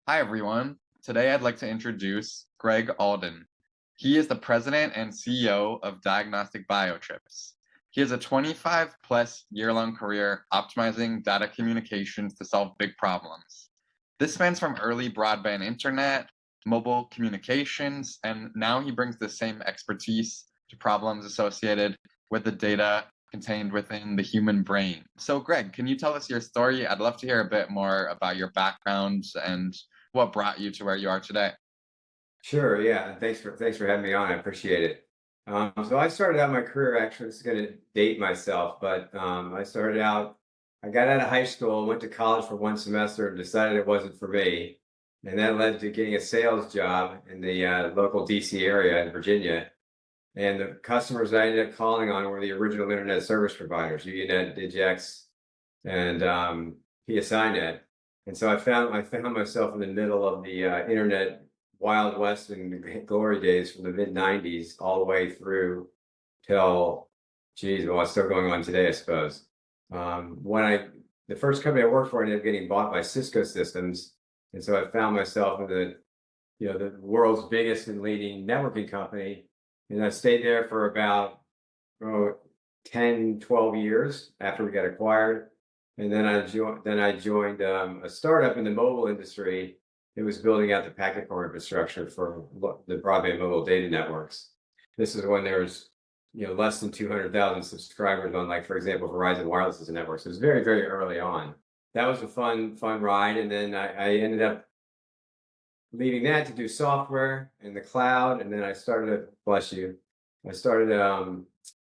Hi, everyone. Today I'd like to introduce Greg Alden. He is the president and CEO of Diagnostic Biochips. He has a 25 plus year-long career optimizing data communications to solve big problems. This spans from early broadband internet, mobile communications, and now he brings the same expertise to problems associated with the data contained within the human brain. So, Greg, can you tell us your story? I'd love to hear a bit more about your background and what brought you to where you are today. Sure, yeah. Thanks for having me on. I appreciate it. So I started out my career, actually, this is going to date myself, but I got out of high school, went to college for one semester and decided it wasn't for me. And that led to getting a sales job in the local DC area in Virginia. And the customers I ended up calling on were the original internet service providers, UNet, Digex, and PSINet. And so I found myself in the middle of the internet Wild West and the glory days from the mid 90s all the way through till, geez, well, it's still going on today, I suppose. The first company I worked for ended up getting bought by Cisco Systems. And so I found myself in the world's biggest and leading networking company. And I stayed there for about oh, 10, 12 years after we got acquired. And then I joined a startup in the mobile industry. It was building out the packet core infrastructure for the broadband mobile data networks. This is when there was, less than 200,000 subscribers on, like, for example, Verizon Wireless's networks. It was very, very early on. That was a fun ride. And then I ended up leaving that to do software in the cloud. And then bless you, I started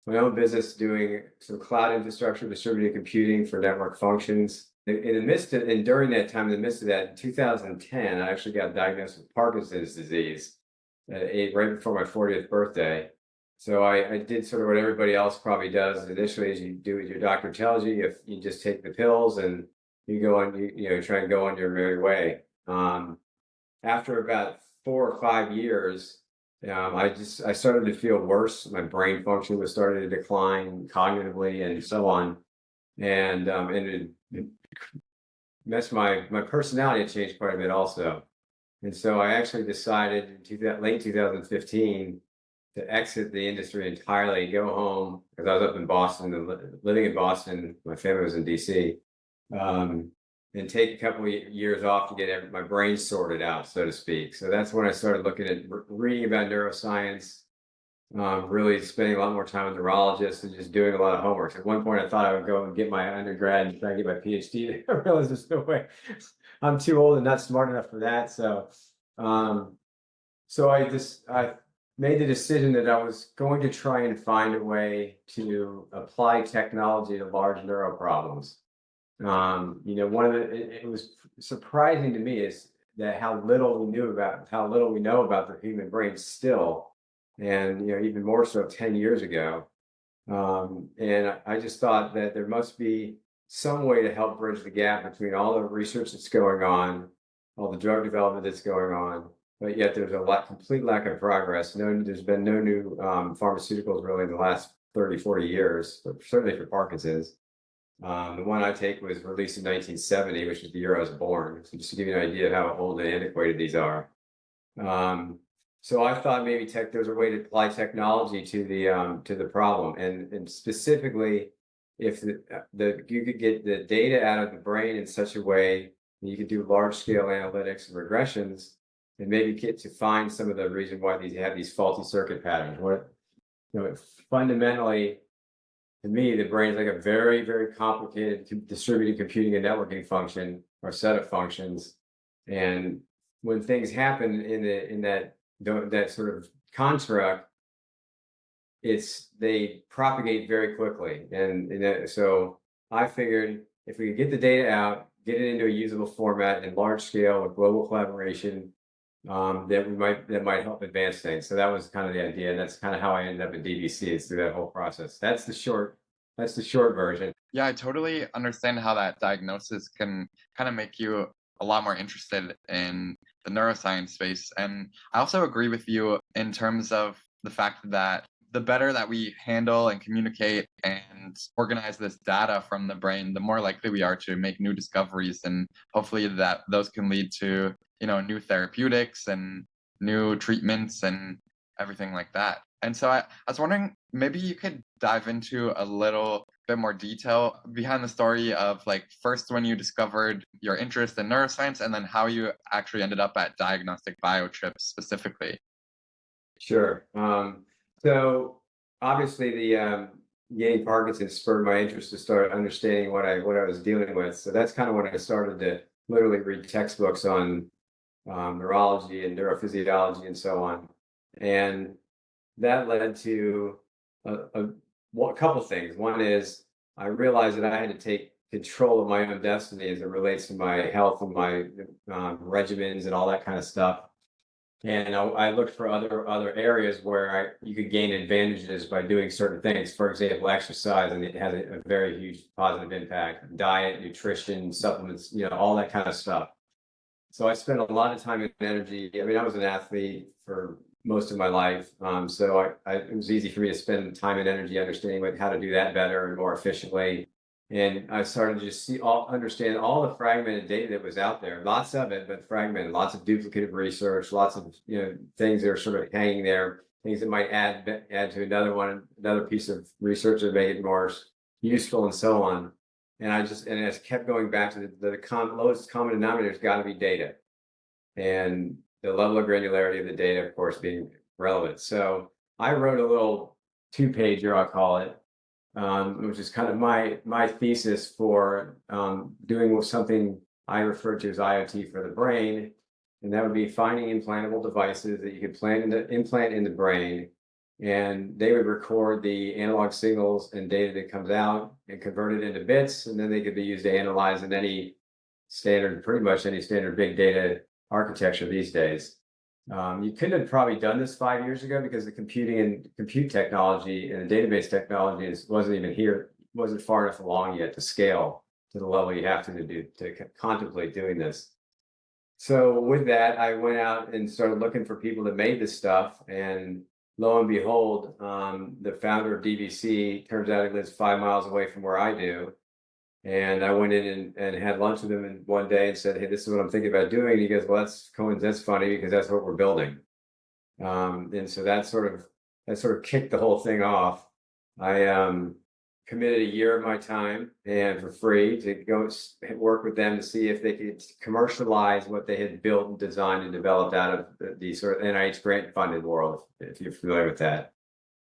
my own business doing some cloud infrastructure, distributed computing for network functions. And during that time, in the midst of that, in 2010, I actually got diagnosed with Parkinson's disease right before my 40th birthday. So I did sort of what everybody else probably does initially, is you do what your doctor tells you. If you just take the pills and you go on, try and go on your merry way. After about 4 or 5 years, I started to feel worse. My brain function was starting to decline cognitively and so on. And it messed my personality had changed quite a bit also. And so I actually decided in late 2015 to exit the industry entirely, go home, because I was up in Boston, living in Boston. My family was in DC. And take a couple of years off to get my brain sorted out, so to speak. So that's when I started looking at reading about neuroscience, really spending a lot more time with neurologists and just doing a lot of homework. At one point, I thought I would go and get my undergrad and try to get my PhD. I realized there's no way. I'm too old and not smart enough for that. So I made the decision that I was going to try and find a way to apply technology to large neuro problems. It was surprising to me is that how little we know about the human brain still, and even more so 10 years ago. And I just thought that there must be some way to help bridge the gap between all the research that's going on, all the drug development that's going on, but yet there's complete lack of progress. There's been no new pharmaceuticals really in the last 30, 40 years, but certainly for Parkinson's. The one I take was released in 1970, which is the year I was born. So just to give you an idea of how old and antiquated these are. So I thought maybe there's a way to apply technology to the problem, and specifically, if you could get the data out of the brain in such a way that you could do large scale analytics and regressions, and maybe get to find some of the reason why have these faulty circuit patterns. Fundamentally, to me, the brain is like a very, very complicated distributed computing and networking function or set of functions. And when things happen in that sort of construct, they propagate very quickly. So I figured if we could get the data out, get it into a usable format in large scale with global collaboration, that might help advance things. So that was kind of the idea. And that's kind of how I ended up at DVC, is through that whole process. That's the short version. Yeah, I totally understand how that diagnosis can kind of make you a lot more interested in the neuroscience space. And I also agree with you in terms of the fact that the better that we handle and communicate and organize this data from the brain, the more likely we are to make new discoveries. And hopefully that those can lead to new therapeutics and new treatments and everything like that. And so I was wondering, maybe you could dive into a little bit more detail behind the story of like first when you discovered your interest in neuroscience and then how you actually ended up at Diagnostic Biochips specifically. Sure. So obviously the getting Parkinson spurred my interest to start understanding what I was dealing with. So that's kind of when I started to literally read textbooks on neurology and neurophysiology and so on. And that led to a couple things. One is I realized that I had to take control of my own destiny as it relates to my health and my regimens and all that kind of stuff. And I looked for other areas where you could gain advantages by doing certain things. For example, exercise, and it has a very huge positive impact. Diet, nutrition, supplements, all that kind of stuff. So I spent a lot of time and energy. I mean, I was an athlete for most of my life, so it was easy for me to spend time and energy understanding how to do that better and more efficiently. And I started to just understand all the fragmented data that was out there, lots of it, but fragmented, lots of duplicative research, lots of things that are sort of hanging there, things that might add to another piece of research that make it more useful and so on. And I just kept going back to the lowest common denominator has got to be data, and the level of granularity of the data, of course, being relevant. So I wrote a little 2-pager, I'll call it, which is kind of my thesis for doing something I refer to as IoT for the brain, and that would be finding implantable devices that you could implant in the brain, and they would record the analog signals and data that comes out and convert it into bits, and then they could be used to analyze in pretty much any standard big data architecture these days. You couldn't have probably done this 5 years ago because the compute technology and the database technology wasn't far enough along yet to scale to the level you have to contemplate doing this. So with that, I went out and started looking for people that made this stuff, and lo and behold, the founder of DBC, turns out he lives 5 miles away from where I do. And I went in and had lunch with him one day and said, "Hey, this is what I'm thinking about doing." And he goes, "Well, that's funny because that's what we're building." And so that sort of kicked the whole thing off. I committed a year of my time and for free to go work with them to see if they could commercialize what they had built and designed and developed out of the sort of NIH grant funded world, if you're familiar with that.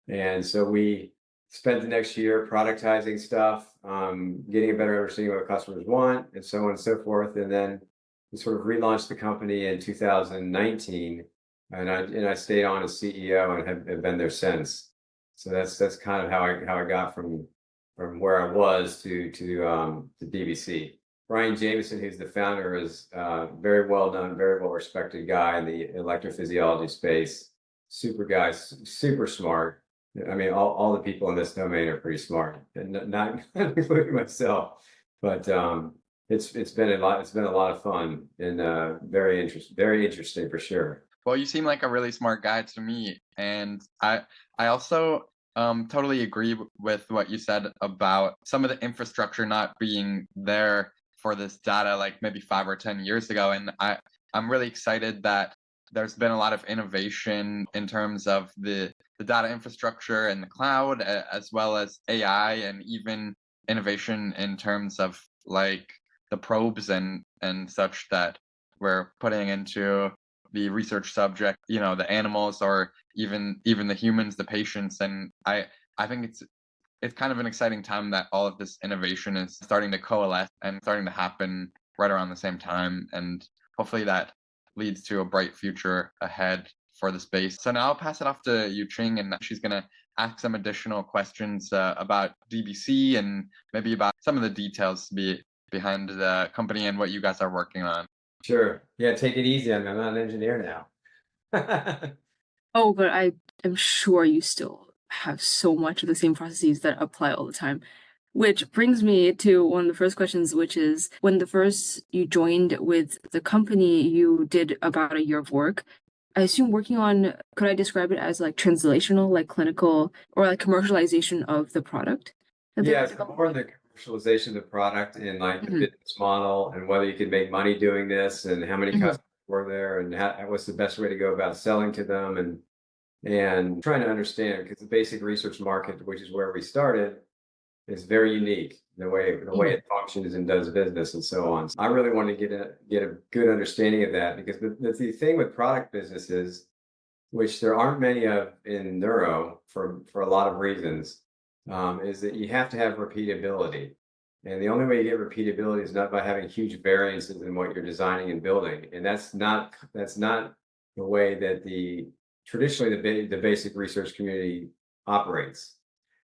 And so we spent the next year productizing stuff, getting a better understanding of what customers want, and so on and so forth. And then we sort of relaunched the company in 2019, and I stayed on as CEO and have been there since. So that's kind of how I got from where I was to DBC. Brian Jameson, who's the founder, is very well known, very well respected guy in the electrophysiology space. Super guy, super smart. I mean, all the people in this domain are pretty smart, and not including myself. But it's been a lot of fun and very interesting for sure. Well, you seem like a really smart guy to me, and I also totally agree with what you said about some of the infrastructure not being there for this data like maybe 5 or 10 years ago. And I'm really excited that there's been a lot of innovation in terms of the data infrastructure and the cloud, as well as AI, and even innovation in terms of like the probes and such that we're putting into the research subject, the animals, or even the humans, the patients. And I think it's kind of an exciting time that all of this innovation is starting to coalesce and starting to happen right around the same time. And hopefully that leads to a bright future ahead for the space. So now I'll pass it off to Yuqing, and she's going to ask some additional questions about DBC and maybe about some of the details behind the company and what you guys are working on. Sure. Yeah, take it easy. I'm not an engineer now. Oh, but I am sure you still have so much of the same processes that apply all the time. Which brings me to one of the first questions, which is when you joined with the company, you did about a year of work. I assume working on, could I describe it as like translational, like clinical, or like commercialization of the product? Yeah, it's more on the commercialization of the product and like the business model and whether you can make money doing this and how many customers were there, and what's the best way to go about selling to them, and trying to understand, because the basic research market, which is where we started, is very unique, the way it functions and does business and so on. So I really wanted to get a good understanding of that, because the thing with product businesses, which there aren't many of in neuro for a lot of reasons, is that you have to have repeatability. And the only way you get repeatability is not by having huge variances in what you're designing and building. And that's not the way that traditionally the basic research community operates.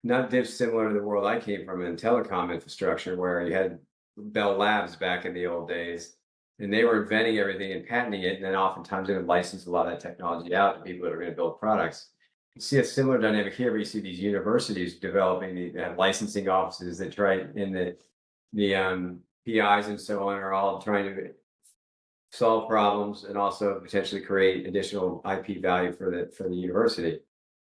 Not dissimilar to the world I came from in telecom infrastructure, where you had Bell Labs back in the old days, and they were inventing everything and patenting it, and then oftentimes they would license a lot of that technology out to people that are going to build products. You see a similar dynamic here, where you see these universities developing the licensing offices that try, in the PIs and so on are all trying to solve problems and also potentially create additional IP value for the university.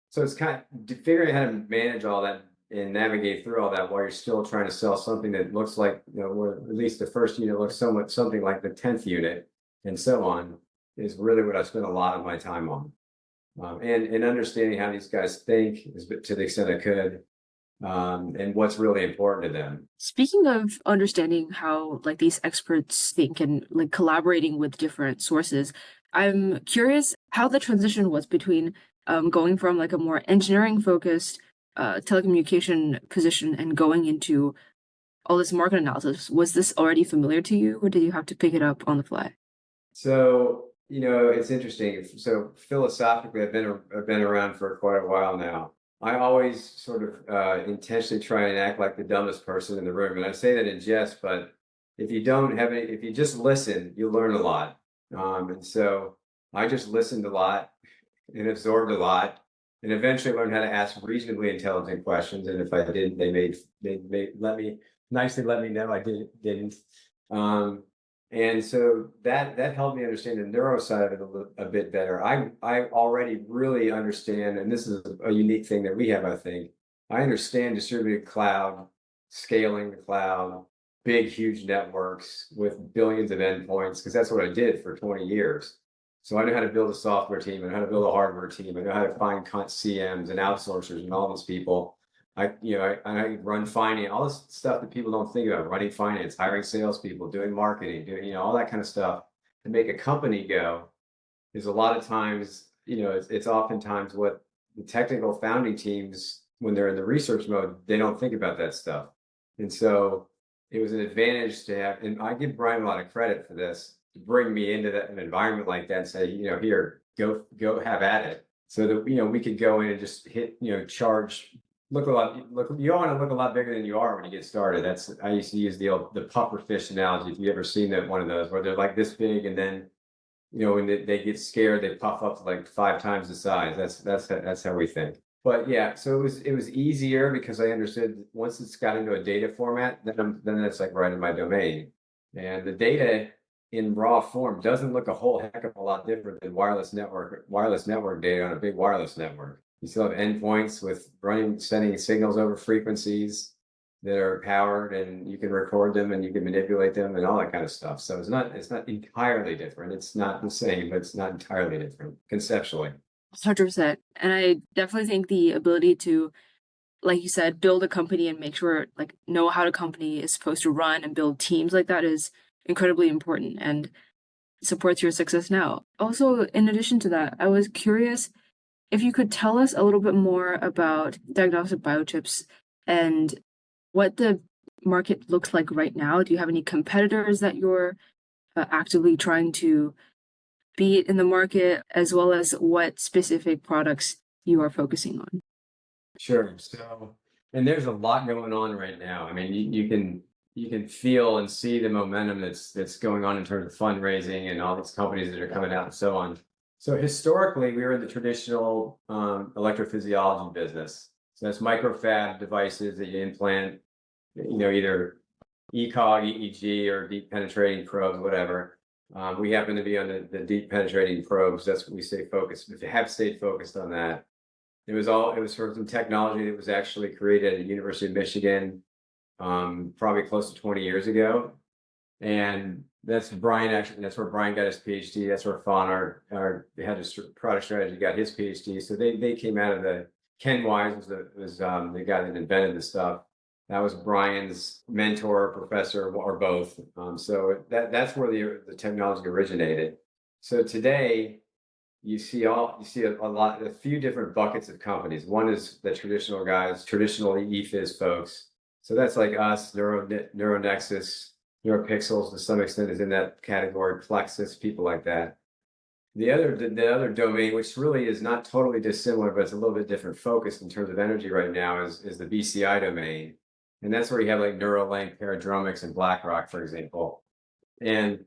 So it's kind of figuring out how to manage all that and navigate through all that while you're still trying to sell something that looks like, or at least the first unit looks something like the 10th unit, and so on, is really what I spent a lot of my time on. And understanding how these guys think, to the extent I could, and what's really important to them. Speaking of understanding how like these experts think and like collaborating with different sources, I'm curious how the transition was between going from like a more engineering focused telecommunication position and going into all this market analysis. Was this already familiar to you, or did you have to pick it up on the fly? So, it's interesting. So philosophically, I've been around for quite a while now. I always sort of intentionally try and act like the dumbest person in the room, and I say that in jest. But if you just listen, you'll learn a lot. And so I just listened a lot and absorbed a lot, and eventually learned how to ask reasonably intelligent questions. And if I didn't, they let me know I didn't. And so that helped me understand the neuro side of it a bit better. I already really understand, and this is a unique thing that we have, I think. I understand distributed cloud, scaling the cloud, big, huge networks with billions of endpoints, because that's what I did for 20 years. So I know how to build a software team, and how to build a hardware team. I know how to find CMs and outsourcers and all those people. I run finance, all this stuff that people don't think about: running finance, hiring salespeople, doing marketing, doing, all that kind of stuff to make a company go. Is a lot of times, it's oftentimes what the technical founding teams, when they're in the research mode, they don't think about that stuff. And so it was an advantage to have, and I give Brian a lot of credit for this, to bring me into an environment like that and say, here, go have at it. So that, we could go in and just hit, charge. You want to look a lot bigger than you are when you get started. I used to use the puffer fish analogy. If you ever seen one of those, where they're like this big, and then when they get scared, they puff up to like 5 times the size. That's how we think. But yeah, so it was easier because I understood once it's got into a data format, then it's like right in my domain. And the data in raw form doesn't look a whole heck of a lot different than wireless network data on a big wireless network. You still have endpoints with sending signals over frequencies that are powered, and you can record them and you can manipulate them and all that kind of stuff. So it's not entirely different. It's not the same, but it's not entirely different conceptually. 100%. And I definitely think the ability to, like you said, build a company and make sure, like, know how the company is supposed to run and build teams like that is incredibly important and supports your success now. Also, in addition to that, I was curious if you could tell us a little bit more about diagnostic biochips and what the market looks like right now. Do you have any competitors that you're actively trying to beat in the market, as well as what specific products you are focusing on? Sure. So, and there's a lot going on right now. I mean, you can feel and see the momentum that's going on in terms of fundraising and all these companies that are coming out and so on. So historically, we were in the traditional electrophysiology business. So that's microfab devices that you implant, either ECOG, EEG, or deep penetrating probes, whatever. We happen to be on the deep penetrating probes. That's what we stay focused. We have stayed focused on that. It was sort of some technology that was actually created at the University of Michigan, probably close to 20 years ago. And that's Brian actually. That's where Brian got his PhD. That's where Fawn, our head of product strategy, got his PhD. So they came out of the Ken Wise was the guy that invented the stuff. That was Brian's mentor, professor, or both. So that's where the technology originated. So today you see a few different buckets of companies. One is the traditional guys, traditionally ePhys folks. So that's like us, NeuroNexus, NeuroPixels to some extent is in that category, Plexus, people like that. The other domain, which really is not totally dissimilar, but it's a little bit different focus in terms of energy right now, is the BCI domain. And that's where you have like Neuralink, Paradromics, and BlackRock, for example. And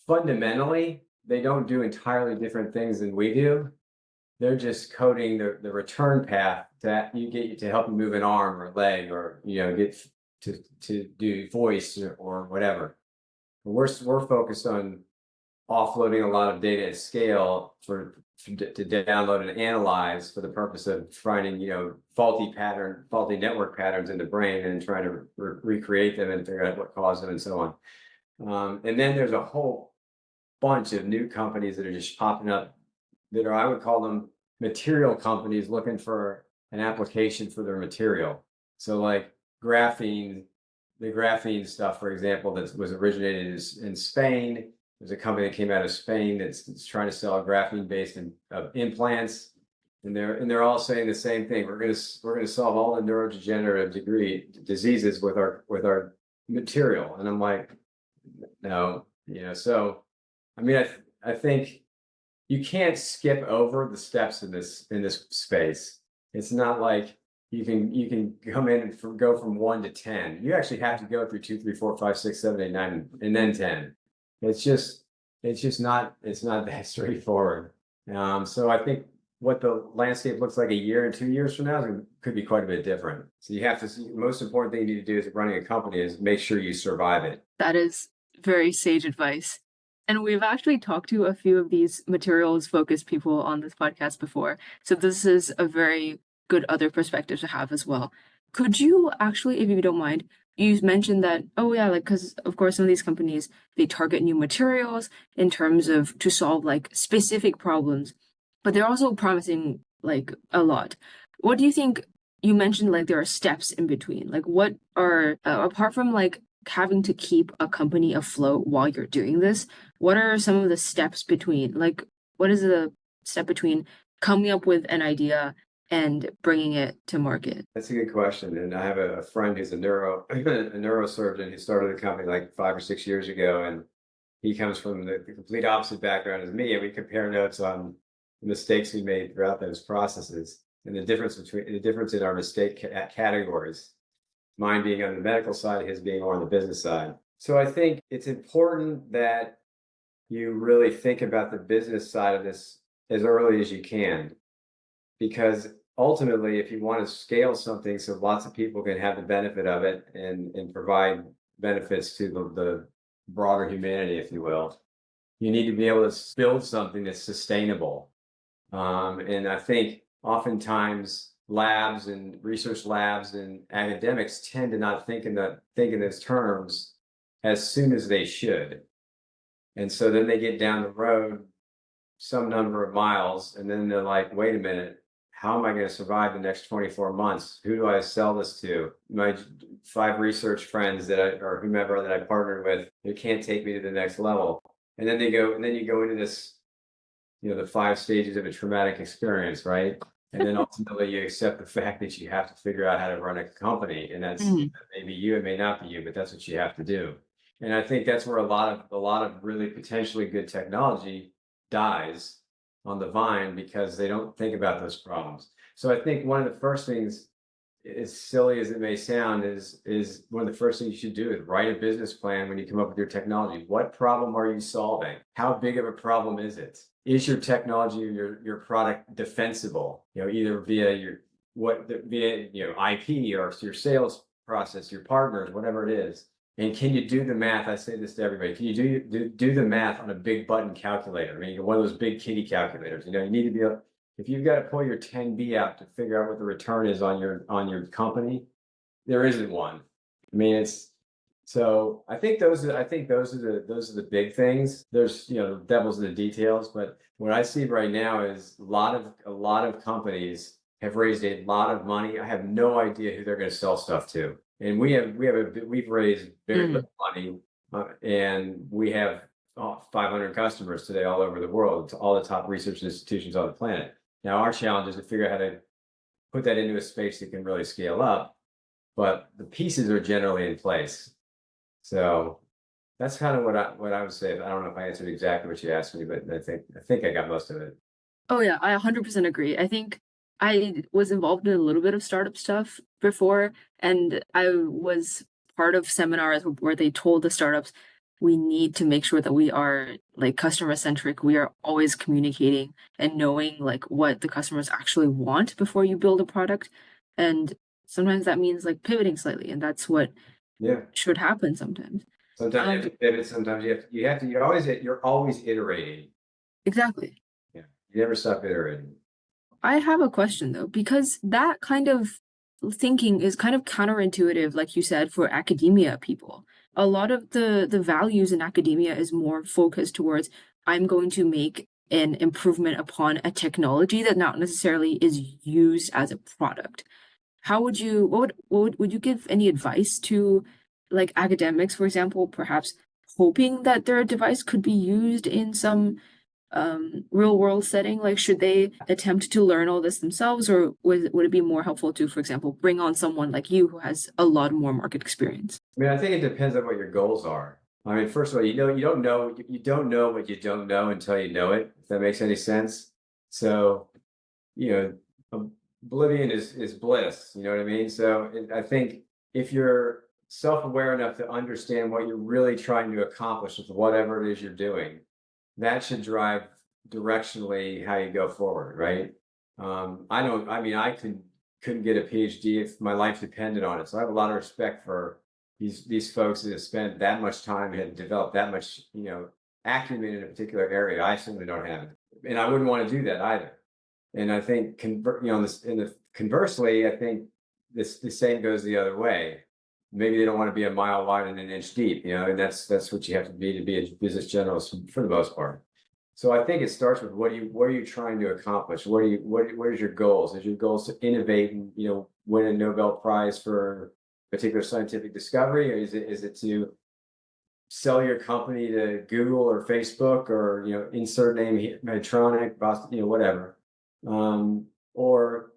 fundamentally, they don't do entirely different things than we do. They're just coding the return path that you get to help you move an arm or leg, or get to do voice or whatever. We're focused on offloading a lot of data at scale to download and analyze for the purpose of finding faulty network patterns in the brain and trying to recreate them and figure out what caused them and so on. And then there's a whole bunch of new companies that are just popping up that are, I would call them material companies looking for an application for their material. So like the graphene stuff, for example, that was originated in Spain. There's a company that came out of Spain that's trying to sell graphene-based implants, and they're all saying the same thing. We're gonna solve all the neurodegenerative diseases with our material. And I'm like, no, So, I mean, I think you can't skip over the steps in this space. It's not like you can come in and go from 1 to 10. You actually have to go through 2, 3, 4, 5, 6, 7, 8, 9, and then 10. It's just not that straightforward. So I think what the landscape looks like a year and 2 years from now could be quite a bit different. So you have to see, the most important thing you need to do is running a company is make sure you survive it. That is very sage advice. And we've actually talked to a few of these materials focused people on this podcast before. So this is a very good other perspective to have as well. Could you actually, if you don't mind, you mentioned that, oh yeah, like, because of course some of these companies, they target new materials in terms of to solve like specific problems, but they're also promising like a lot. What do you think? You mentioned like there are steps in between. Like what are, apart from like having to keep a company afloat while you're doing this, what are some of the steps between, like, what is the step between coming up with an idea and bringing it to market? That's a good question. And I have a friend who's a neurosurgeon who started a company like 5 or 6 years ago. And he comes from the complete opposite background as me. And we compare notes on the mistakes we made throughout those processes and the difference in our mistake categories. Mine being on the medical side, his being more on the business side. So I think it's important that you really think about the business side of this as early as you can. Because ultimately, if you want to scale something so lots of people can have the benefit of it and provide benefits to the broader humanity, if you will, you need to be able to build something that's sustainable. And I think oftentimes labs and research labs and academics tend to not think in those terms as soon as they should. And so then they get down the road some number of miles, and then they're like, wait a minute, how am I going to survive the next 24 months? Who do I sell this to? My 5 research friends or whomever that I partnered with, they can't take me to the next level. And then you go into this, the 5 stages of a traumatic experience, right? And then ultimately you accept the fact that you have to figure out how to run a company. And that's maybe you, it may not be you, but that's what you have to do. And I think that's where a lot of really potentially good technology dies on the vine, because they don't think about those problems. So I think one of the first things, as silly as it may sound, is one of the first things you should do is write a business plan when you come up with your technology. What problem are you solving? How big of a problem is it? Is your technology or your product defensible? Either via IP or your sales process, your partners, whatever it is. And can you do the math? I say this to everybody. Can you do the math on a big button calculator? I mean, one of those big kitty calculators. You need to be able, if you've got to pull your 10B out to figure out what the return is on your company, there isn't one. I mean, So I think those are the big things. There's, the devil's in the details, but what I see right now is a lot of companies have raised a lot of money. I have no idea who they're going to sell stuff to, and we've raised very little money, and we have 500 customers today all over the world, to all the top research institutions on the planet. Now our challenge is to figure out how to put that into a space that can really scale up, but the pieces are generally in place. So that's kind of what I would say. I don't know if I answered exactly what you asked me, but I think I got most of it. Oh yeah, I 100% agree. I think I was involved in a little bit of startup stuff before, and I was part of seminars where they told the startups we need to make sure that we are like customer centric. We are always communicating and knowing like what the customers actually want before you build a product. And sometimes that means like pivoting slightly, and that's what Yeah. should happen sometimes. Sometimes you have to pivot. Sometimes you're always iterating. Exactly. Yeah. You never stop iterating. I have a question though, because that kind of thinking is kind of counterintuitive, like you said, for academia people. A lot of the values in academia is more focused towards I'm going to make an improvement upon a technology that not necessarily is used as a product. How would you would you give any advice to like academics, for example, perhaps hoping that their device could be used in some real world setting? Like, should they attempt to learn all this themselves, or would it be more helpful to, for example, bring on someone like you who has a lot more market experience? I mean, I think it depends on what your goals are. I mean, first of all, you don't know what you don't know until you know it, if that makes any sense. So, oblivion is bliss, you know what I mean? So I think if you're self-aware enough to understand what you're really trying to accomplish with whatever it is you're doing, that should drive directionally how you go forward, right? I couldn't get a PhD if my life depended on it. So I have a lot of respect for these folks that have spent that much time and developed that much, acumen in a particular area. I simply don't have it, and I wouldn't want to do that either. And I think conversely, I think the same goes the other way. Maybe they don't want to be a mile wide and an inch deep, and that's what you have to be a business generalist for the most part. So I think it starts with what are you trying to accomplish? What is your goals? Is your goals to innovate and win a Nobel Prize for a particular scientific discovery, or is it to sell your company to Google or Facebook or insert name Medtronic, Boston, whatever, or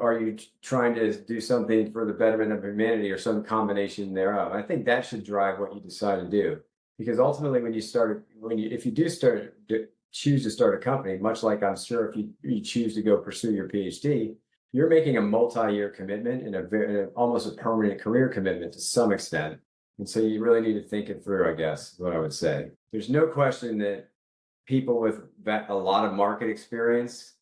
are you trying to do something for the betterment of humanity or some combination thereof? I think that should drive what you decide to do, because ultimately if you choose to start a company, much like I'm sure if you choose to go pursue your PhD, you're making a multi-year commitment and almost a permanent career commitment to some extent. And so you really need to think it through, I guess, is what I would say. There's no question that people with a lot of market experience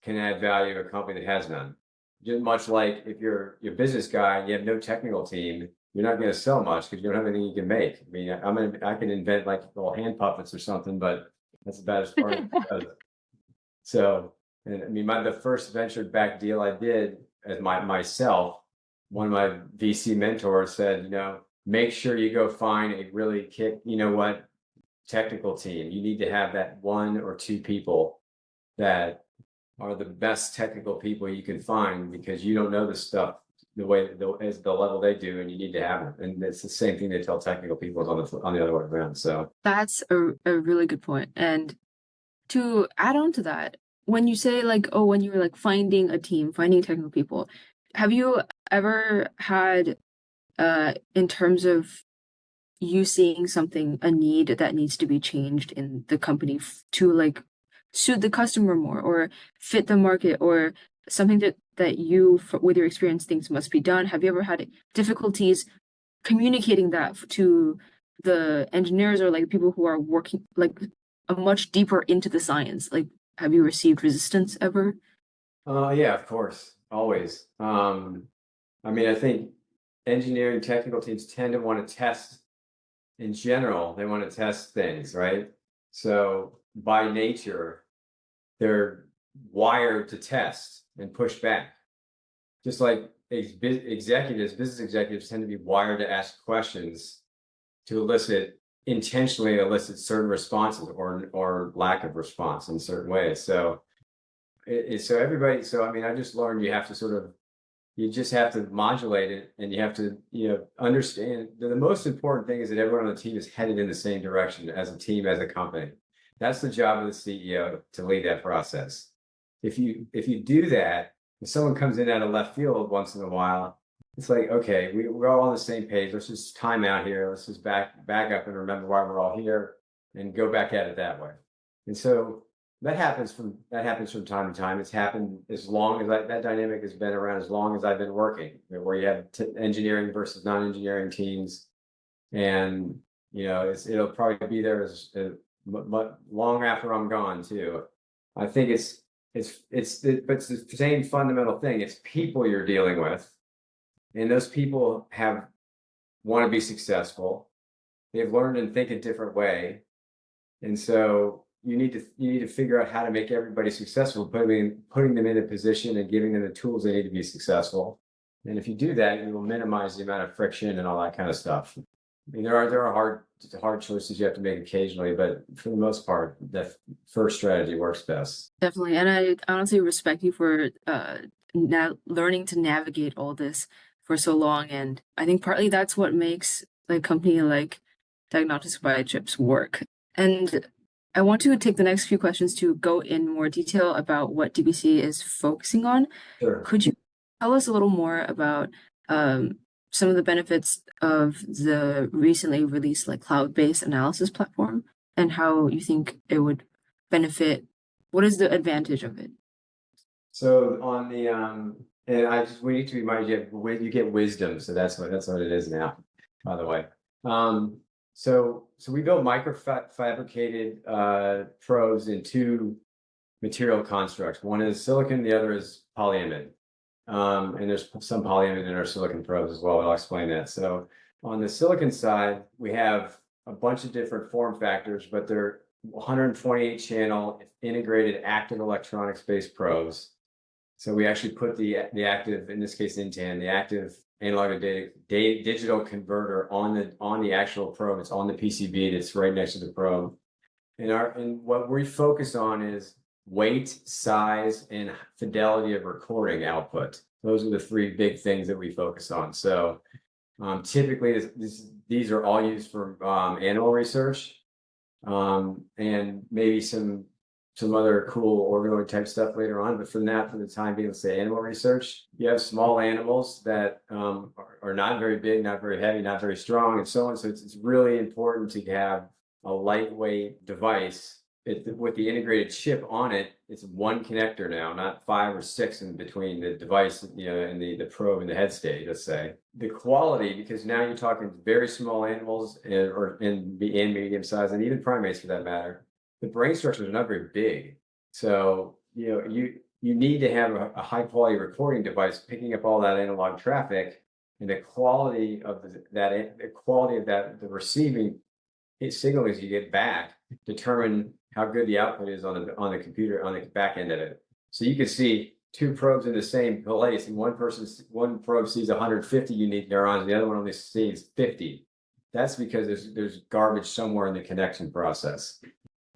can add value to a company that has none. Just much like if you're a business guy and you have no technical team, you're not going to sell much because you don't have anything you can make. I mean, I can invent like little hand puppets or something, but that's about as far as it goes. So, and I mean, the first venture back deal I did as myself, one of my VC mentors said, make sure you go find a really technical team. You need to have that one or two people that are the best technical people you can find, because you don't know the stuff the level they do, and you need to have it. And it's the same thing they tell technical people is on the other way around. So That's a really good point. And to add on to that, when you say like, oh, when you were like finding a team, finding technical people, have you ever had in terms of you seeing a need that needs to be changed in the company to like suit the customer more or fit the market, or something that you with your experience thinks must be done? Have you ever had difficulties communicating that to the engineers or like people who are working like a much deeper into the science? Like, have you received resistance ever? yeah, of course, always. I mean, I think engineering technical teams tend to want to test. In general, they want to test things, right? So by nature, they're wired to test and push back. Just like business executives tend to be wired to ask questions to intentionally elicit certain responses or lack of response in certain ways. So I mean, I just learned you just have to modulate it, and you have to, understand that the most important thing is that everyone on the team is headed in the same direction as a team, as a company. That's the job of the CEO, to lead that process. If you do that, if someone comes in out of left field once in a while, it's like, okay, we're all on the same page. Let's just time out here. Let's just back up and remember why we're all here and go back at it that way. And so that happens from time to time. It's happened as long as that dynamic has been around, as long as I've been working, where you have engineering versus non-engineering teams, and it'll probably be there as long after I'm gone too. I think it's the same fundamental thing. It's people you're dealing with, and those people want to be successful. They've learned and think a different way, and so you need to figure out how to make everybody successful, putting them in a position and giving them the tools they need to be successful. And if you do that, you will minimize the amount of friction and all that kind of stuff. I mean, there are hard choices you have to make occasionally, but for the most part, the first strategy works best. Definitely. And I honestly respect you for now learning to navigate all this for so long. And I think partly that's what makes a company like Diagnostic Biochips work. And I want to take the next few questions to go in more detail about what DBC is focusing on. Sure. Could you tell us a little more about some of the benefits of the recently released cloud-based analysis platform, and how you think it would benefit? What is the advantage of it? So on the and we need to remind you get wisdom. So that's what it is now, by the way. So we build microfabricated probes in two material constructs. One is silicon, the other is polyimide. And there's some polyimide in our silicon probes as well. I'll explain that. So on the silicon side, we have a bunch of different form factors, but they're 128 channel integrated active electronics-based probes. So we actually put the active, in this case Intan, the active analog to digital converter on the actual probe. It's on the PCB that's right next to the probe. And what we focus on is weight, size, and fidelity of recording output. Those are the three big things that we focus on. So typically these are all used for animal research, and maybe some other cool organoid type stuff later on. But for the time being, let's say animal research. You have small animals that are not very big, not very heavy, not very strong, and so on. So it's really important to have a lightweight device. With the integrated chip on it, it's one connector now, not 5 or 6 in between the device, and the probe and the head stage, let's say. The quality, because now you're talking very small animals and medium size, and even primates for that matter. The brain structures are not very big. So, you need to have a high quality recording device picking up all that analog traffic, and the quality of the receiving signals you get back determine how good the output is on the computer, on the back end of it. So you can see two probes in the same place, and one probe sees 150 unique neurons, and the other one only sees 50. That's because there's garbage somewhere in the connection process,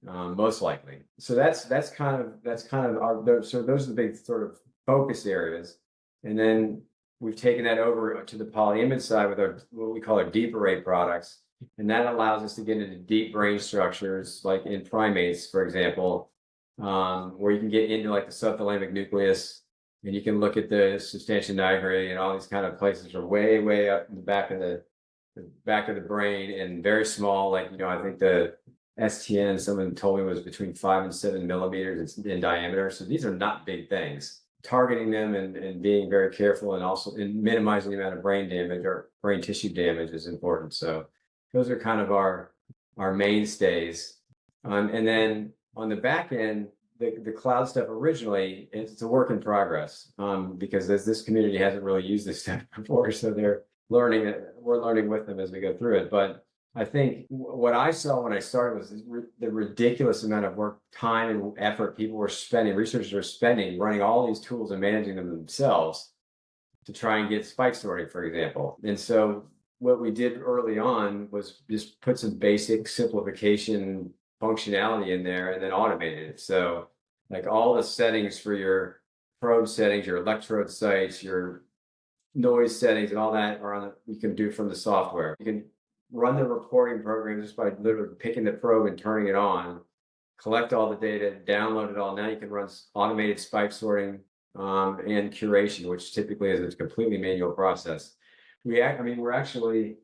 most likely. So that's kind of so those are the big sort of focus areas. And then we've taken that over to the polyimide side with what we call our deep array products. And that allows us to get into deep brain structures, like in primates, for example, where you can get into the subthalamic nucleus, and you can look at the substantia nigra and all these kind of places are way, way up in the back of the brain, and very small. I think the STN, someone told me, was between 5 and 7 millimeters in diameter. So these are not big things. Targeting them and being very careful, and also in minimizing the amount of brain damage or brain tissue damage is important. So those are kind of our mainstays. And then on the back end, the cloud stuff originally, it's a work in progress, because this community hasn't really used this stuff before. So they're learning it. We're learning with them as we go through it. But I think what I saw when I started was the ridiculous amount of work, time, and effort researchers were spending running all these tools and managing them themselves. to try and get spike sorting, for example. And so what we did early on was just put some basic simplification functionality in there and then automated it. So like all the settings for your probe settings, your electrode sites, your noise settings and all that are you can do from the software. You can run the reporting program just by literally picking the probe and turning it on, collect all the data, download it all. Now you can run automated spike sorting and curation, which typically is a completely manual process. We're actually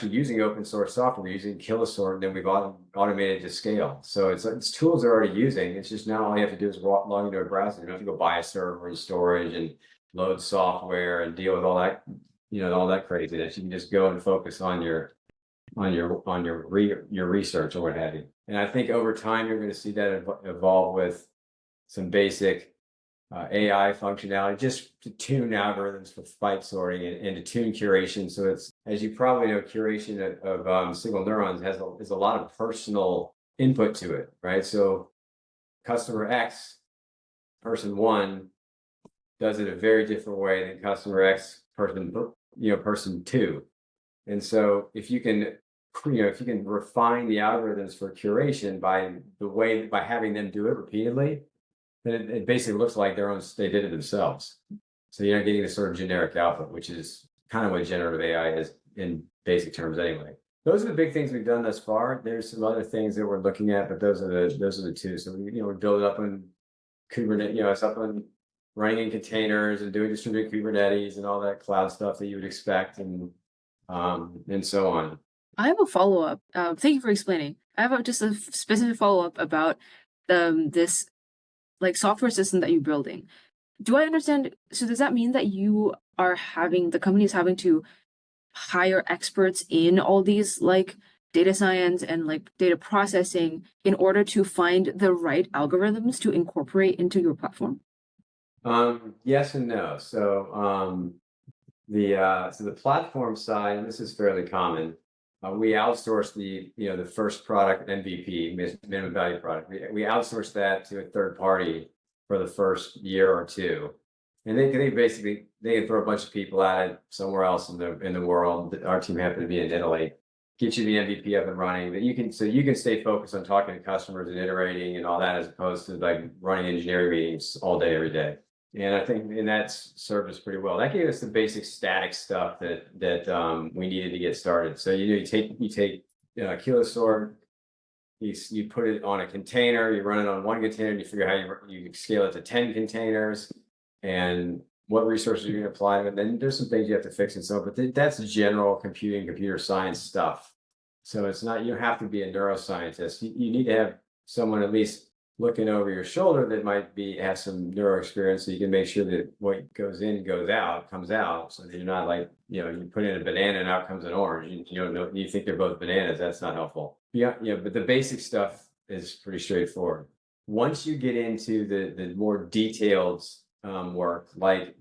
using open source software. We're using Kilosort, and then we've automated to scale. So it's tools they're already using. It's just now all you have to do is log into a browser. You don't have to go buy a server and storage and load software and deal with all that, all that craziness. You can just go and focus on your research or what have you. And I think over time you're going to see that evolve with some basic AI functionality, just to tune algorithms for spike sorting and to tune curation. So it's, as you probably know, curation of single neurons is a lot of personal input to it, right? So customer X, person one, does it a very different way than customer X, person two. And so if you can refine the algorithms for curation by having them do it repeatedly, then it basically looks like they did it themselves. So you're not getting this sort of generic output, which is kind of what generative AI is in basic terms anyway. Those are the big things we've done thus far. There's some other things that we're looking at, but those are the two. So we build it up in Kubernetes, it's up on running in containers and doing distributed Kubernetes and all that cloud stuff that you would expect, and so on. I have a follow-up. Thank you for explaining. I have just a specific follow-up about this like software system that you're building. Do I understand? So does that mean that the company is having to hire experts in all these like data science and like data processing in order to find the right algorithms to incorporate into your platform? Yes and no. So the platform side, and this is fairly common, we outsource the first product MVP, minimum value product. We outsource that to a third party for the first year or two, and they can throw a bunch of people at it somewhere else in the world. Our team happened to be in Italy, get you the MVP up and running. But you can stay focused on talking to customers and iterating and all that, as opposed to like running engineering meetings all day every day. And I think that's served us pretty well. That gave us the basic static stuff that we needed to get started. So you take Kilosort, you put it on a container, you run it on one container, and you figure how you scale it to 10 containers, and what resources you're going to apply to it. Then there's some things you have to fix and so, but that's general computer science stuff. So it's not, you don't have to be a neuroscientist. You need to have someone at least looking over your shoulder that might have some neuro experience, so you can make sure that what goes in comes out, so that you're not like, you put in a banana and out comes an orange. You don't know, you think they're both bananas. That's not helpful. But the basic stuff is pretty straightforward. Once you get into the more detailed work, like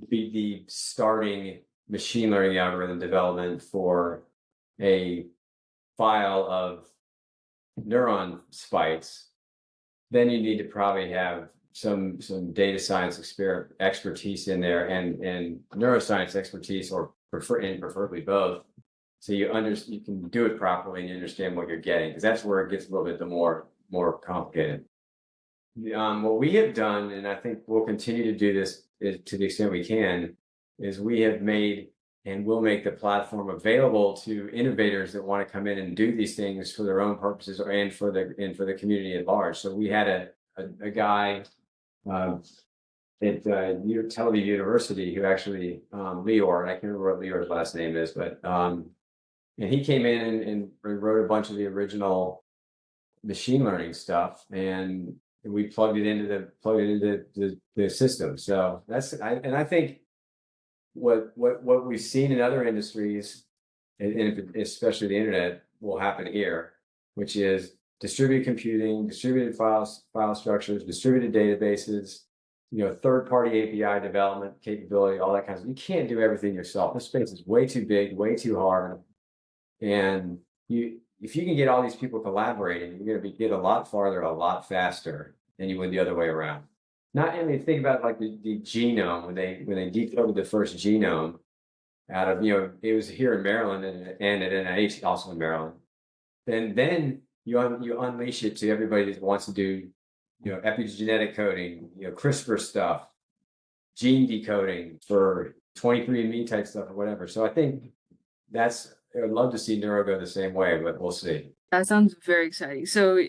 the starting machine learning algorithm development for a file of neuron spikes, then you need to probably have some data science expertise in there and neuroscience expertise, or preferably both, so you can do it properly and you understand what you're getting, because that's where it gets a little bit more complicated. What we have done, and I think we'll continue to do this to the extent we can, is we have made and will make the platform available to innovators that want to come in and do these things for their own purposes and for the community at large. So we had a guy at Tel Aviv University who actually Lior, I can't remember what Lior's last name is, but and he came in and wrote a bunch of the original machine learning stuff, and we plugged it into the system. So I think what we've seen in other industries, and especially the internet, will happen here, which is distributed computing, distributed file structures, distributed databases, third-party API development capability, all that kind of stuff. You can't do everything yourself. This space is way too big, way too hard, and if you can get all these people collaborating, you're going to get a lot farther, a lot faster than you would the other way around. not, I mean, think about like the genome when they decoded the first genome out of, it was here in Maryland and at NIH, also in Maryland. Then you unleash it to everybody that wants to do, epigenetic coding, CRISPR stuff, gene decoding for 23andMe type stuff or whatever. So I think I would love to see neuro go the same way, but we'll see. That sounds very exciting. So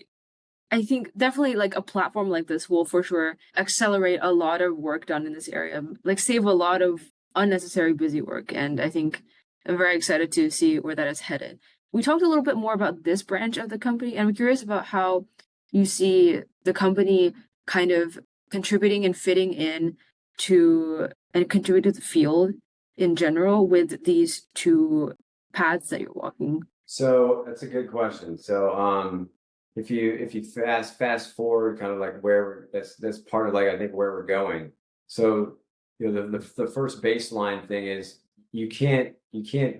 I think definitely like a platform like this will for sure accelerate a lot of work done in this area, like save a lot of unnecessary busy work. And I think I'm very excited to see where that is headed. We talked a little bit more about this branch of the company, and I'm curious about how you see the company kind of contributing and fitting in to and contribute to the field in general with these two paths that you're walking. So that's a good question. So if you fast forward kind of like where that's part of like I think where we're going. So the first baseline thing is you can't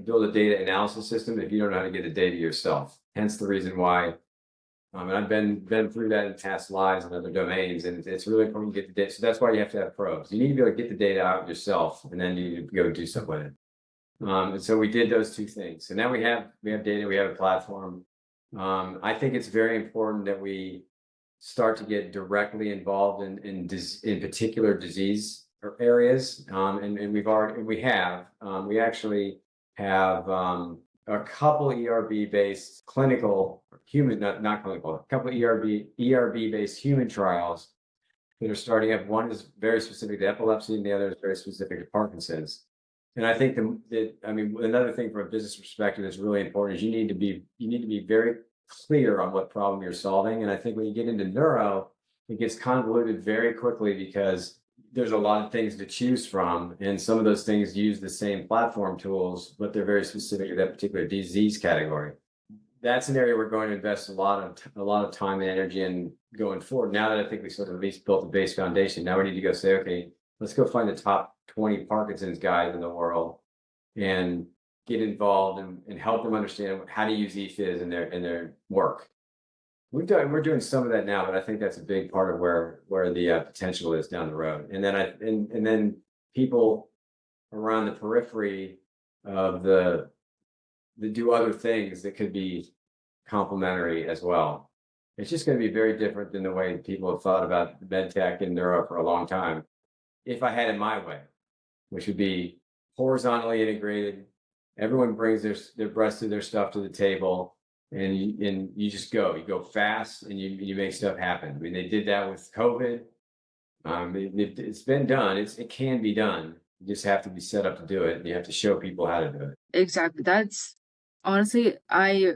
build a data analysis system if you don't know how to get the data yourself. Hence the reason why and I've been through that in past lives and other domains, and it's really important to get the data. So that's why you have to have pros. You need to be able to get the data out yourself, and then you go do something with it. And so we did those two things. So now we have data, we have a platform. I think it's very important that we start to get directly involved in particular disease areas. And we actually have a couple ERB based clinical human, not clinical, a couple ERB based human trials that are starting up. One is very specific to epilepsy, and the other is very specific to Parkinson's. And I think another thing from a business perspective that's really important is you need to be very clear on what problem you're solving. And I think when you get into neuro, it gets convoluted very quickly because there's a lot of things to choose from, and some of those things use the same platform tools, but they're very specific to that particular disease category. That's an area we're going to invest a lot of time and energy in going forward. Now that I think we sort of at least built a base foundation, now we need to go say, okay, let's go find the top 20 Parkinson's guys in the world and get involved and help them understand how to use EFIS in their work. We're doing some of that now, but I think that's a big part of where the potential is down the road. And then people around the periphery of that do other things that could be complementary as well. It's just going to be very different than the way people have thought about med tech and neuro for a long time. If I had it my way, which would be horizontally integrated, everyone brings their breast of their stuff to the table, and you just go fast and you make stuff happen. I mean, they did that with COVID. It's been done. It can be done. You just have to be set up to do it, and you have to show people how to do it. Exactly. That's honestly, I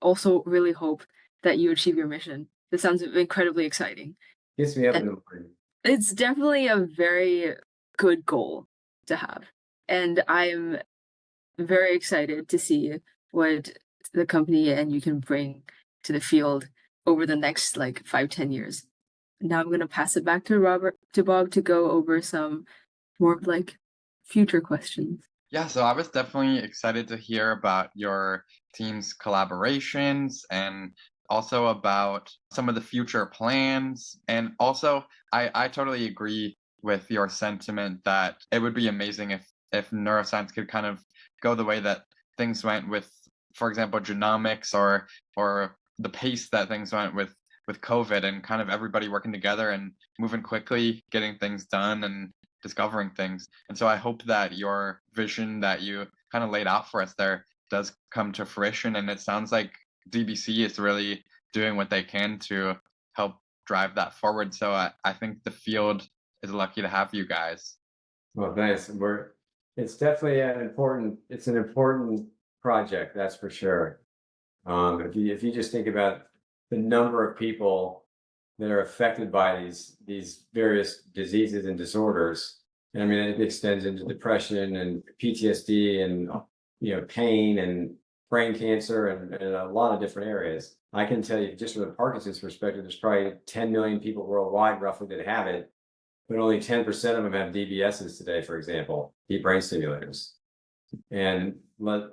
also really hope that you achieve your mission. This sounds incredibly exciting. Gets me up in the morning. It's definitely a very good goal to have. And I'm very excited to see what the company and you can bring to the field over the next like 5-10 years. Now I'm going to pass it back to Bob to go over some more like future questions. Yeah, so I was definitely excited to hear about your team's collaborations and also about some of the future plans. And also, I totally agree with your sentiment that it would be amazing if neuroscience could kind of go the way that things went with, for example, genomics or the pace that things went with COVID, and kind of everybody working together and moving quickly, getting things done and discovering things. And so I hope that your vision that you kind of laid out for us there does come to fruition. And it sounds like DBC is really doing what they can to help drive that forward. So I think the field is lucky to have you guys. Well, thanks. It's definitely an important project, that's for sure. If you just think about the number of people that are affected by these various diseases and disorders, and I mean it extends into depression and PTSD and pain and brain cancer and a lot of different areas. I can tell you just from the Parkinson's perspective, there's probably 10 million people worldwide roughly that have it, but only 10% of them have DBSs today, for example, deep brain stimulators, and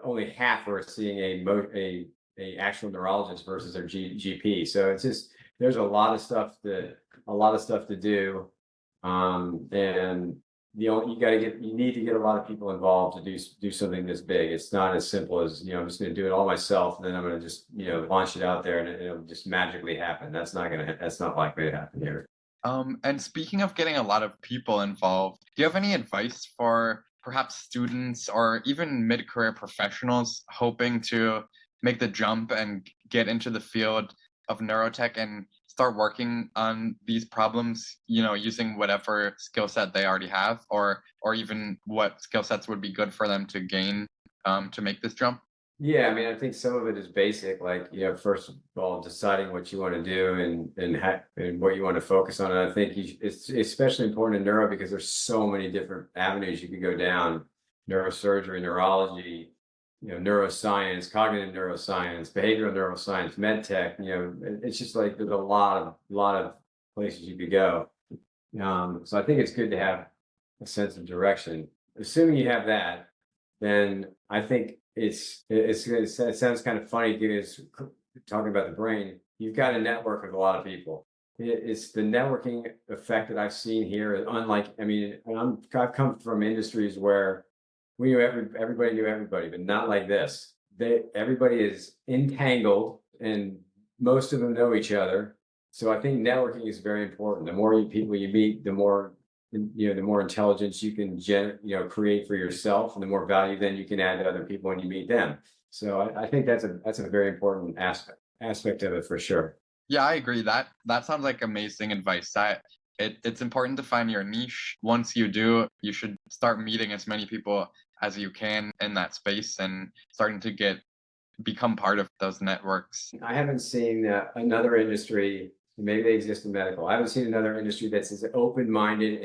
only half are seeing a actual neurologist versus their GP. So it's just there's a lot of stuff to do. And you need to get a lot of people involved to do something this big. It's not as simple as, I'm just going to do it all myself, and then I'm going to just, launch it out there and it'll just magically happen. That's not likely to happen here. And speaking of getting a lot of people involved, do you have any advice for perhaps students or even mid-career professionals hoping to make the jump and get into the field of neurotech and start working on these problems, using whatever skill set they already have, or even what skill sets would be good for them to gain to make this jump? Yeah, I mean, I think some of it is basic, like, first of all, deciding what you want to do and what you want to focus on. And I think it's especially important in neuro because there's so many different avenues you could go down: neurosurgery, neurology, neuroscience, cognitive neuroscience, behavioral neuroscience, med tech. It's just like there's a lot of places you could go. So I think it's good to have a sense of direction. Assuming you have that, then I think it sounds kind of funny because talking about the brain, you've got a network of a lot of people. It's the networking effect that I've seen here. Unlike, I mean, I've come from industries where we knew everybody knew everybody, but not like this. Everybody is entangled, and most of them know each other. So I think networking is very important. The more people you meet, the more intelligence you can create for yourself, and the more value then you can add to other people when you meet them. So I think that's a very important aspect of it for sure. Yeah, I agree. That sounds like amazing advice. It's important to find your niche. Once you do, you should start meeting as many people as you can in that space and starting to become part of those networks. I haven't seen another industry. Maybe they exist in medical. I haven't seen another industry that's as open-minded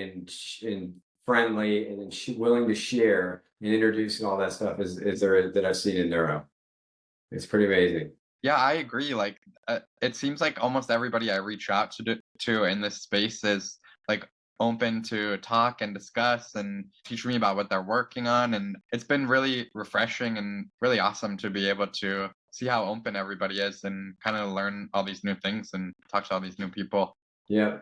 and friendly and willing to share and introduce and all that stuff as there that I've seen in neuro. It's pretty amazing. Yeah, I agree. Like, it seems like almost everybody I reach out to in this space is like open to talk and discuss and teach me about what they're working on. And it's been really refreshing and really awesome to be able to see how open everybody is and kind of learn all these new things and talk to all these new people. Yeah,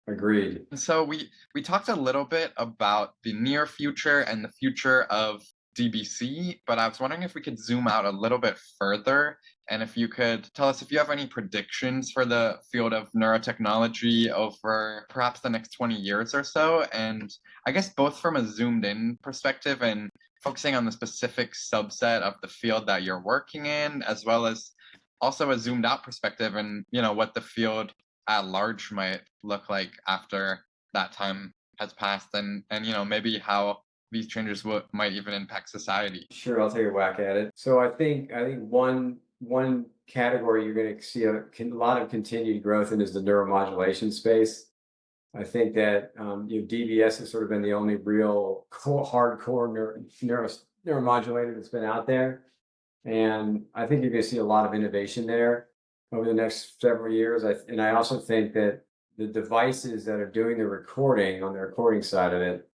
agreed. And so we talked a little bit about the near future and the future of DBC, but I was wondering if we could zoom out a little bit further and if you could tell us if you have any predictions for the field of neurotechnology over perhaps the next 20 years or so. And I guess both from a zoomed in perspective and focusing on the specific subset of the field that you're working in, as well as also a zoomed out perspective and, what the field at large might look like after that time has passed, and maybe how these changes might even impact society. Sure, I'll take a whack at it. So I think one category you're going to see a lot of continued growth in is the neuromodulation space. I think that DBS has sort of been the only real hardcore neuromodulator that's been out there, and I think you're going to see a lot of innovation there over the next several years. I also think that the devices that are doing the recording on the recording side of it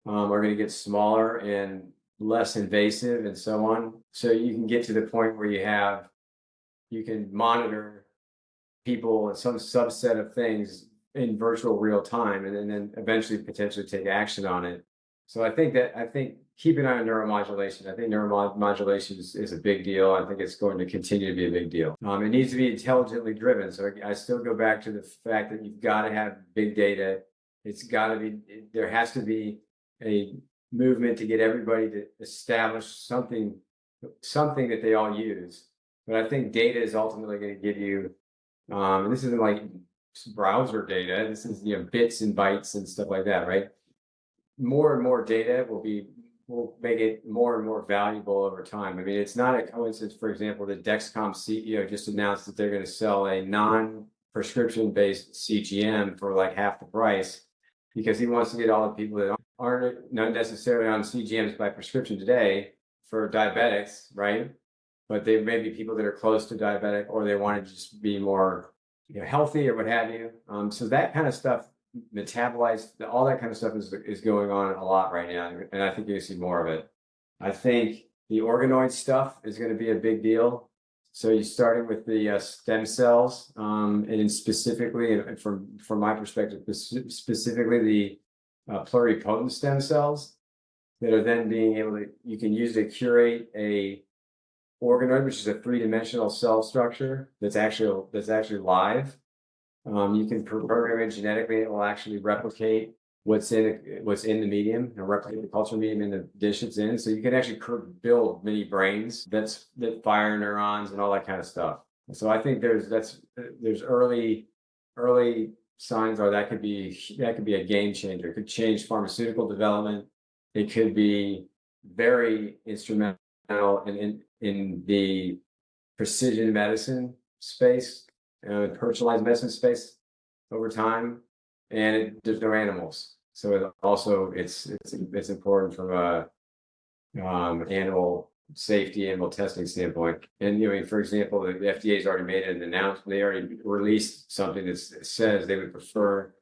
are going to get smaller and less invasive and so on. So you can get to the point where you can monitor people and some subset of things in virtual real time, and then eventually potentially take action on it. So I think keep an eye on neuromodulation. I think neuromodulation is a big deal. I think it's going to continue to be a big deal. It needs to be intelligently driven. So I still go back to the fact that you've got to have big data. There has to be a movement to get everybody to establish something that they all use. But I think data is ultimately going to give you, and this isn't like browser data. This is bits and bytes and stuff like that, right? More and more data will make it more and more valuable over time. I mean, it's not a coincidence, for example, that Dexcom CEO just announced that they're going to sell a non-prescription based CGM for like half the price, because he wants to get all the people that aren't not necessarily on CGMs by prescription today for diabetics, right? But they may be people that are close to diabetic, or they want to just be more healthy or what have you. So that kind of stuff, metabolites, all that kind of stuff is going on a lot right now, and I think you're gonna see more of it. I think the organoid stuff is going to be a big deal. So you starting with the stem cells, and then specifically, and from my perspective, specifically the pluripotent stem cells that are then being able to, you can use to curate a organoid, which is a three-dimensional cell structure that's actually live. You can program it genetically; it will actually replicate what's in the medium, and replicate the culture medium in the dish it's in. So you can actually build mini brains that fire neurons and all that kind of stuff. So I think there's early signs are that could be a game changer. It could change pharmaceutical development. It could be very instrumental in the precision medicine space, personalized medicine space over time. And there's no animals, so it's important from a animal safety, animal testing standpoint. And for example, the FDA has already made an announcement. They already released something that says they would prefer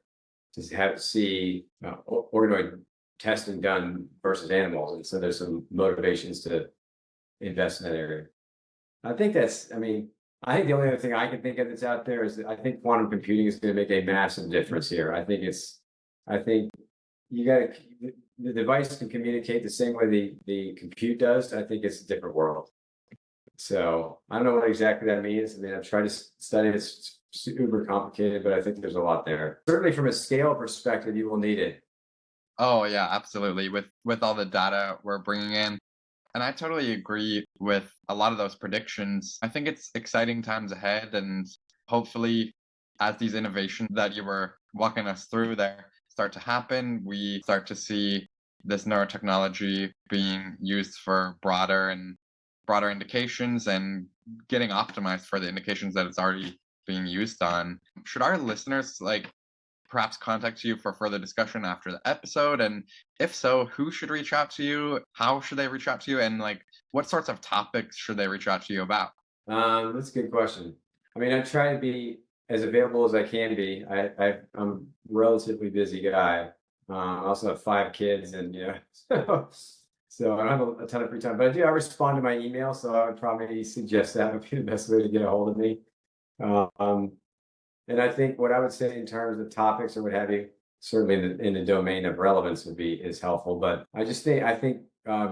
to see organoid testing done versus animals, and so there's some motivations to invest in that area. I think I think the only other thing I can think of that's out there is that I think quantum computing is going to make a massive difference here. I think the device can communicate the same way the compute does. I think it's a different world. So I don't know what exactly that means. I mean, I've tried to study it. It's super complicated, but I think there's a lot there. Certainly from a scale perspective, you will need it. Oh yeah, absolutely. With all the data we're bringing in. And I totally agree with a lot of those predictions. I think it's exciting times ahead, and hopefully, as these innovations that you were walking us through there start to happen, we start to see this neurotechnology being used for broader indications and getting optimized for the indications that it's already being used on. Should our listeners perhaps contact you for further discussion after the episode? And if so, who should reach out to you? How should they reach out to you? And what sorts of topics should they reach out to you about? That's a good question. I mean, I try to be as available as I can be. I'm a relatively busy guy. I also have 5 kids, and so I don't have a ton of free time. But I respond to my email, so I would probably suggest that would be the best way to get a hold of me. And I think what I would say in terms of topics or what have you, certainly in the domain of relevance is helpful. But I think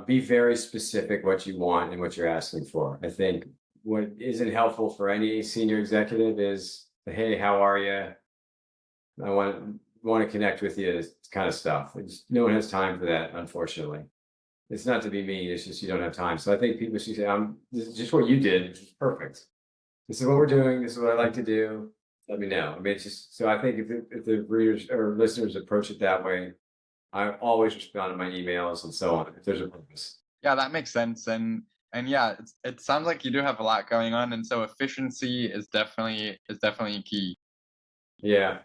be very specific what you want and what you're asking for. I think what isn't helpful for any senior executive is, hey, how are you? I want to connect with you, kind of stuff. No one has time for that, unfortunately. It's not to be mean, it's just you don't have time. So I think people should say, this is just what you did, which is perfect. This is what we're doing, this is what I like to do. Let me know. I mean, it's just so I think if the readers or listeners approach it that way, I always respond to my emails and so on if there's a purpose. Yeah, that makes sense. And yeah, it sounds like you do have a lot going on, and so efficiency is definitely key. Yeah.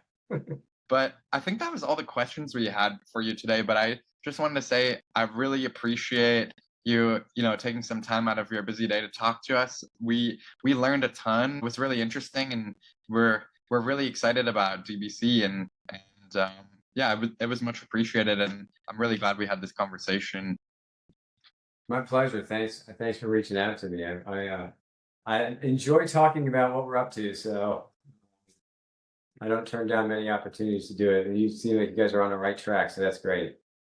But I think that was all the questions we had for you today. But I just wanted to say I really appreciate you taking some time out of your busy day to talk to us. We learned a ton. It was really interesting, and we're really excited about GBC, and yeah, it was much appreciated, and I'm really glad we had this conversation. My pleasure. Thanks for reaching out to me. I enjoy talking about what we're up to, so I don't turn down many opportunities to do it. And you seem like you guys are on the right track, so that's great.